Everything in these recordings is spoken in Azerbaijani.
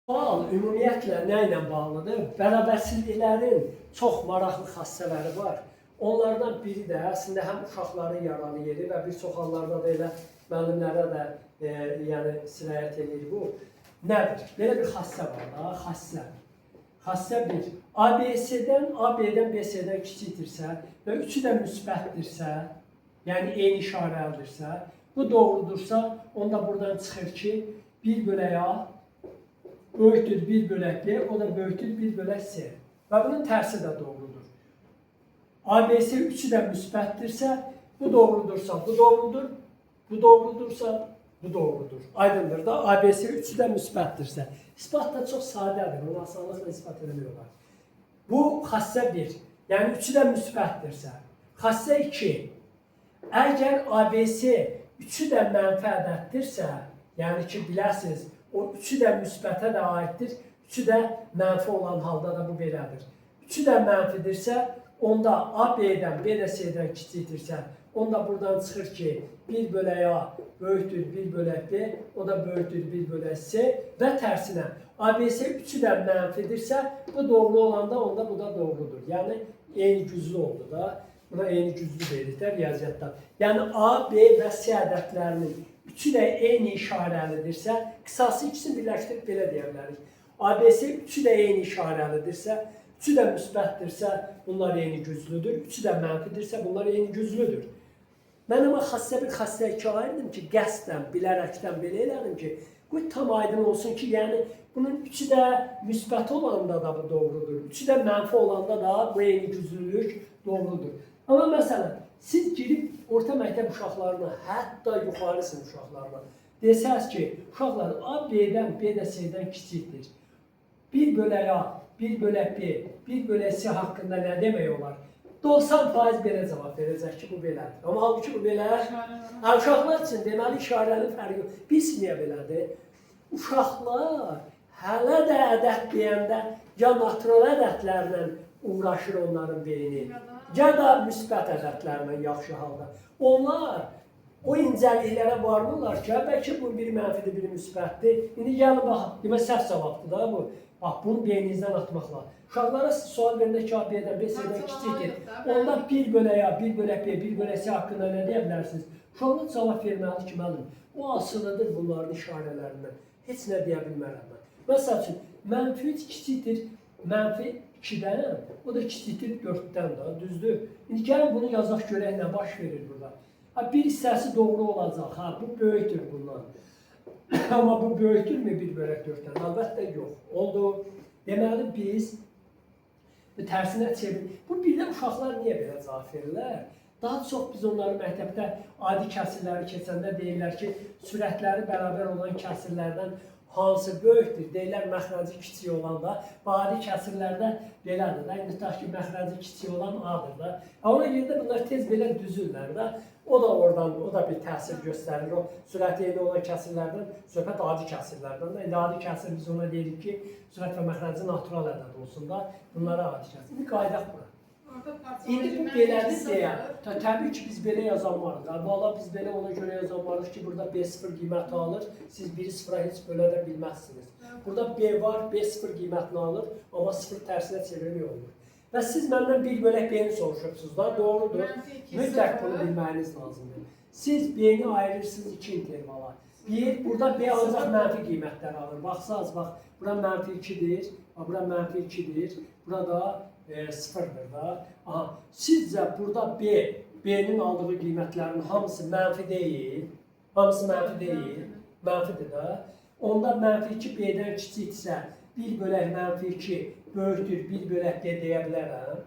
Sual ümumiyyətlə nə ilə bağlıdır? Bərabərsizliklərin çox maraqlı xassələri var. Onlardan biri də əslində həm uşaqların yaralı yeri və bir çox hallarda da elə müəllimlərə də yəni sirayət edir bu. Nədir? Belə bir xassə var da, xassə. Xassə 1. ABC-dən A-B-dən B-C-dən kiçikdirsə və üçü də müsbətdirsə, yəni eyni işarəlidirsə, bu doğrudursa, onda buradan çıxır ki, 1 bölək A böyükdür 1 bölək B, o da böyükdür 1 bölək C. Və bunun tərsi də doğrudur. ABC üçü də müsbətdirsə, bu doğrudursa, bu doğrudur. Bu doğrudursa, bu doğrudur. Aydındır da, ABC üçü də müsbətdirsə. İspat da çox sadədir, onu asanlıqla ispat ediliyorlar. Bu xassə 1, yəni üçü də müsbətdirsə. Xassə 2, əgər ABC üçü də mənfi ədəddirsə, yəni ki, biləsiniz, o üçü də müsbətə də aiddir, üçü də mənfi olan halda da bu belədir. Üçü də mənfidirsə, onda A B-dən, B də C-dən kiçikdirsə, onda buradan çıxır ki, 1 bölək A böyükdür 1 bölək B, o da böyükdür 1 bölək C və tərsinə. ABC üçü də mənfidirsə, bu doğru olanda onda bu da doğrudur. Yəni, eyni güclü oldu da. Buna eyni güclü verirlər riyaziyyatdan. Yəni, A, B və C ədədlərinin üçü də eyni işarəlidirsə, qısası ikisini birləşdirib belə deyə bilərik. ABC üçü də eyni işarəlidirsə, üçü də müsbətdirsə, bunlar eyni güclüdür. Üçü də mənfidirsə, bunlar eyni güclüdür. Mən amma xassə 1, xassə 2 ayırdım ki, qəsdən, bilərəkdən belə elədim ki, bu tam aydın olsun ki, yəni bunun üçü də müsbət olanda da bu doğrudur. Üçü də mənfi olanda da bu eyni güclülük doğrudur. Amma məsələn, siz girib orta məktəb uşaqlarına, hətta yuxarı sinif uşaqlarına desəz ki, uşaqlar A, B-dən, B də C-dən kiçikdir. 1 bölək A, 1 bölək B, 1 bölək C haqqında nə demək olar? 90% belə cavab verəcək ki, bu belədir. Amma halbuki bu belə, uşaqlar üçün deməli işarənin fərqi yox. Biz niyə belədir? Uşaqlar hələ də ədəd deyəndə ya natural ədədlərlə uğraşır onların beyni, ya da müsbət ədədlərlə yaxşı halda. Onlar o incəliklərə varmırlar ki, bəlkə bu biri mənfidir, biri müsbətdir. İndi gəlin baxın, demə səhv cavabdır da bu. Bax, bunu beyninizdən atmaqla. Uşaqlara sual verində ki, A-B-dən, B-C-dən kiçikdir. Onda 1 bölək A, 1 bölək B, 1 bölək C haqqında nə deyə bilərsiniz? Uşaqlar cavab verməli ki, müəllim, o asılıdır bunların işarələrindən. Heç nə deyə bilmərəm mən. Məsəl üçün, mənfi 3 kiçikdir, mənfi 2-dən, o da kiçikdir 4-dən da, düzdür. İndi gəlin bunu yazaq görək nə baş verir burada. Bir hissəsi doğru olacaq, bu böyükdür bundan. Amma bu böyükdürmü 1 bölək 4-dən? Əlbəttə yox. Oldu. Deməli biz tərsinə çevirir. Bu bir də uşaqlar niyə belə cavab verirlər? Daha çox biz onları məktəbdə adi kəsirləri keçəndə deyirlər ki, sürətləri bərabər olan kəsirlərdən hansı böyükdür? Deyirlər məxrəci kiçik olanda, adi kəsirlərdə belədir də. İndi tutaq ki, məxrəci kiçik olan A-dır da. Ona görə də bunlar tez belə düzürlər də. O da oradan, o da bir təsir göstərir. O sürət eyni olan kəsirlərdən, söhbət adi kəsirlərdən də. İndi adi kəsir biz ona deyirik ki, sürət və məxrəci natural ədəd olsun da. Bunlara adi kəsir. İndi qaydaq bura. İndi bu belədir deyə, təbii ki, biz belə yazanmarıq. Valla biz belə ona görə yazanmarıq ki, burada B0 qiyməti alır, siz 1-i 0-a heç bölə də bilməzsiniz. Burada B var, B0 qiymətini alır, amma 0 tərsinə çevirmək olmur. Və siz məndən 1 bölək B-ni soruşursunuz da, doğrudur. Mütləq bunu bilməyiniz lazımdır. Siz B-ni ayırırsınız 2 intervala. Burada B ancaq mənfi qiymətləri alır. Baxsaz, bax, bura mənfi 2-dir, bura mənfi 2-dir, burada 0-dır da. Sizcə burada B-nin aldığı qiymətlərin hamısı mənfi deyil, hamısı mənfi deyil, mənfidir da. Onda mənfi 2 B-dən kiçikdirsə, 1 bölək mənfi 2 böyükdür, 1 bölək D deyə bilərəm,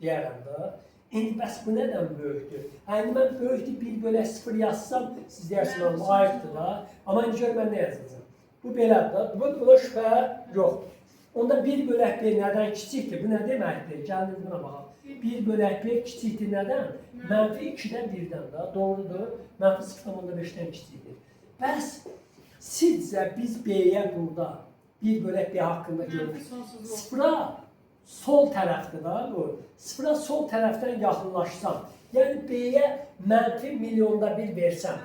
deyərəm da. İndi bəs bu nədən böyükdür? İndi mən böyükdür, 1 bölək 0 yazsam, siz deyirsiniz, ayıqdır da. Amma indi gör mən nə yazacağım? Bu belədir da, buna şübhə yoxdur. Onda 1 bölək B nədən kiçikdir? Bu nə deməkdir? Gəlin buna baxaq. 1 bölək B kiçikdir nədən? Mənfi 2-dən 1-dən da, doğrudur. Mənfi 0,5-dən kiçikdir. Bəs sizcə biz B-yə burada 1 bölək B haqqında görürük. Sıfıra sol tərəfdir da bu. Sıfıra sol tərəfdən yaxınlaşsam, yəni B-yə mənfi milyonda 1 versəm,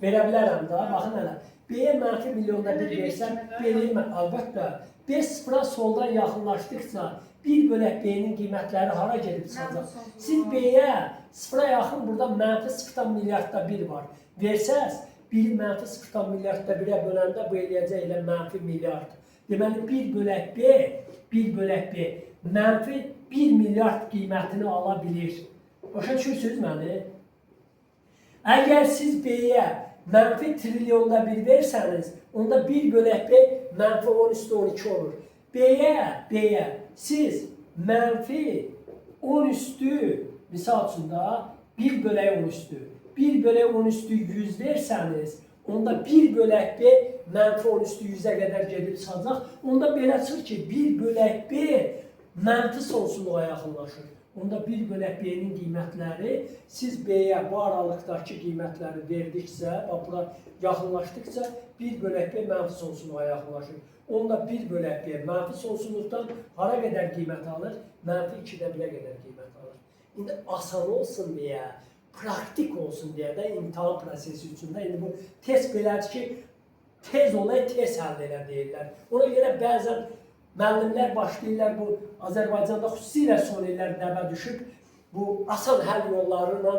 verə bilərəm da, baxın hələ. B-yə mənfi milyonda bir versən, B-yə əlbəttə, B sıfıra soldan yaxınlaşdıqca 1 bölək B-nin qiymətləri hara gedib çıxacaq? Siz B-yə sıfıra yaxın burada mənfi 0,1 milyardda 1 var. Versəz, 1 mənfi 0,1 milyardda 1-ə böləndə bu eləyəcək elə mənfi milyard. Deməli, 1 bölək B mənfi 1 milyard qiymətini ala bilir. Başa düşürsünüz məni? Əgər siz B-yə mənfi trilyonda 1 versəniz, onda 1 bölək B mənfi 10 üstü 12 olur. B-yə siz mənfi 10 üstü, misal üçün da 1 bölək 10 üstü, 1 bölək 10 üstü 100 versəniz, onda 1 bölək B mənfi 10 üstü 100-ə qədər gedib çıxacaq. Onda belə çıxır ki, 1 bölək B mənfi sonsuzluğa yaxınlaşır. Onda 1 bölək B-nin qiymətləri, siz B-yə bu aralıqdakı qiymətləri verdikcə, bura yaxınlaşdıqca 1 bölək B mənfi sonsuzluğa yaxınlaşır. Onda 1 bölək B mənfi sonsuzluqdan hara qədər qiymət alır? Mənfi 2-də 1-ə qədər qiymət alır. İndi asan olsun deyə, praktik olsun deyə də imtahan prosesi üçün də indi bu test belədir ki, tez olay, tez həll elə deyirlər. Ona görə bəzən müəllimlər başlayırlar bu Azərbaycanda xüsusilə son illər dəbə düşüb bu asan həll yollarıyla,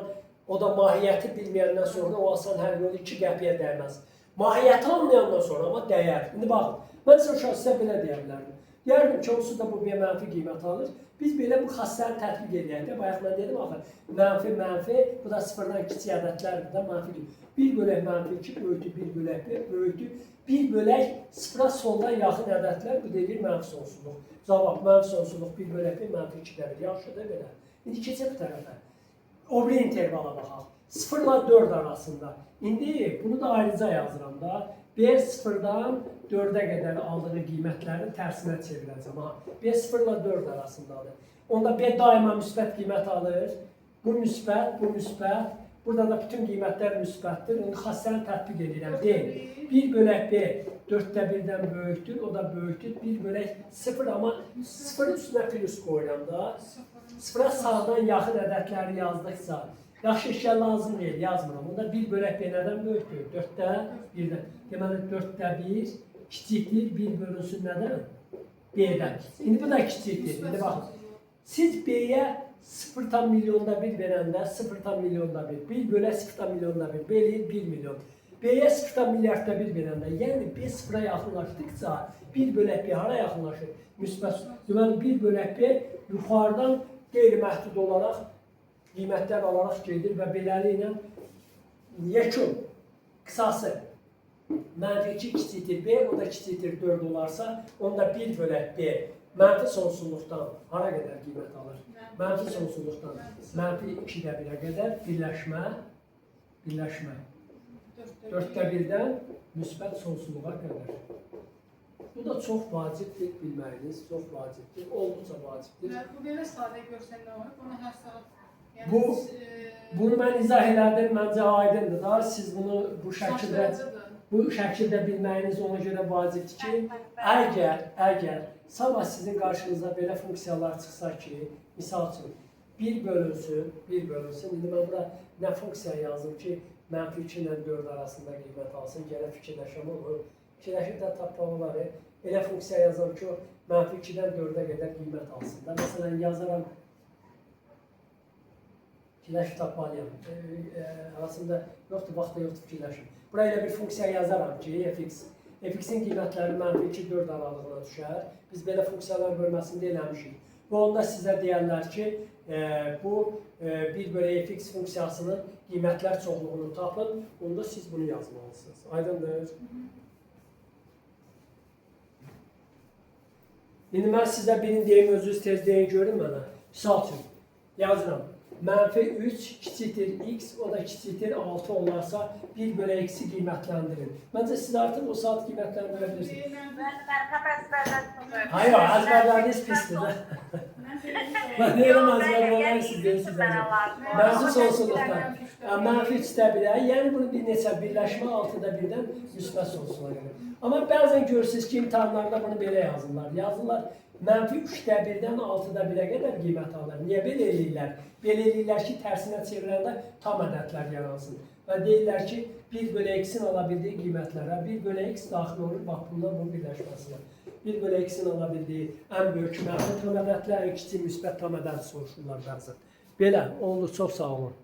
o da mahiyyəti bilməyəndən sonra o asan həll yolu 2 qəpiyə dəyməz. Mahiyyəti anlayandan sonra amma dəyər. İndi baxın, mən sizə belə deyə bilərdim. Deyərdim ki, onsuz da bu bir mənfi qiymət alır. Biz belə bu xassəni tətbiq edəyək də. Bayaq mən dedim, axı, mənfi, bu da sıfırdan kiçik ədədlərdir də mənfi qiymət. 1 bölək mənfi 2 böyütü 1 bölək 1 böyütü 1 bölək sıfıra soldan yaxın ədədlər bu deyir mənfi sonsuzluq. Cavab mənfi sonsuzluq 1 bölək 1 mənfi 2-də 1. Yaxşıdır belə. İndi keçək bu tərəfə. O biri intervala baxaq. 0 ilə 4 arasında. İndi bunu da ayrıca yazıram da. B 0-dan 4-ə qədər aldığı qiymətləri tərsinə çevirəcəm. B 0 ilə 4 arasındadır. Onda B daima müsbət qiymət alır. Bu müsbət, bu müsbət. Burada da bütün qiymətlər müsbətdir. Onu xassəni tətbiq edirəm. Deyil. 1 bölək B 4-də 1-dən böyükdür. O da böyükdür. 1 bölək 0 amma 0 üstünə plus qoyuram da. 0-a sağdan yaxın ədədləri yazdıqsa, yaxşı işlər lazım deyil, yazmıram. Onda 1 bölək B nədən böyükdür? 4-də 1-dən. Deməli 4-də 1 kiçikdir, 1 bölünsün nədən? B-dən. İndi bu da kiçikdir. İndi baxın. Siz B-yə 0,1 milyonda 1 verəndə 0,1 milyonda 1, 1 bölək 0,1 milyonda 1, B eləyir 1 milyon. B-yə 0,1 milyardda 1 verəndə, yəni B sıfıra yaxınlaşdıqca 1 bölək B hara yaxınlaşır? Müsbət. Deməli 1 bölək B yuxarıdan qeyri-məhdud olaraq qiymətlər alaraq gedir və beləliklə yekun, qısası mənfi 2 kiçikdir B, o da kiçikdir 4 olarsa, onda 1 bölək B mənfi sonsuzluqdan hara qədər qiymət alır? Mənfi sonsuzluqdan mənfi 2-də 1-ə qədər birləşmə 4-də 1-dən müsbət sonsuzluğa qədər. Bu da çox vacibdir, bilməyiniz, çox vacibdir, olduqca vacibdir. Bu belə sadə görsən nə olur? Bunu hər saat... Bunu mən izah elədim, məncə aydındır da, siz bunu bu şəkildə bilməyiniz ona görə vacibdir ki, əgər sabah sizin qarşınıza belə funksiyalar çıxsa ki, misal üçün, 1 bölünsün, indi mən bura nə funksiya yazdım ki, mənfi 2 ilə 4 arasında qiymət alsın, gələ fikirləşəm olur, fikirləşib də tapmaq olar, elə funksiya yazam ki, mənfi 2-dən 4-ə qədər qiymət alsın da, məsələn, yazaram, fikirləşib tapmalıyam, arasında yoxdur, vaxtda yoxdur fikirləşim. Buraya bir funksiya yazaram ki, fx-in qiymətləri mənfi 2-4 aralığına düşər. Biz belə funksiyalar bölməsində eləmişik. Və onda sizə deyərlər ki, bu 1 bölək fx funksiyasının qiymətlər çoxluğunu tapın, onda siz bunu yazmalısınız. Aydındır? İndi mən sizə birini deyim, özünüz tez deyin, görün mənə. Misal üçün, yazıram. Mənfi 3 kiçikdir x, o da kiçikdir 6 olarsa 1 bölək x-i qiymətləndirin. Məncə siz artıq o saat qiymətləndirə bilirsiniz. Hayır, əzbərləriniz pisdir. Mən deyirəm əzbərləriniz siz deyirsiniz. Mənfi sonsuzluqdan. Mənfi 3-də 1-ə, yəni bunu bir neçə birləşmə 6-da 1-dən müsbət sonsuzluğa gəlir. Amma bəzən görürsünüz ki, imtahanlarda bunu belə yazırlar. Mənfi 3-də 1-dən 6-da 1-ə qədər qiymət alır. Niyə belə eləyirlər? Belə eləyirlər ki, tərsinə çevriləndə tam ədədlər yaransın. Və deyirlər ki, 1/2-in ala bildiyi qiymətlərə 1/2 daxil olur, bax bundan bu birləşməsinə. 1/2-in ala bildiyi ən böyük mənfi tam ədədlə, ən kiçik müsbət tam ədəd soruşurlar bəzən. Belə oldu, çox sağ olun.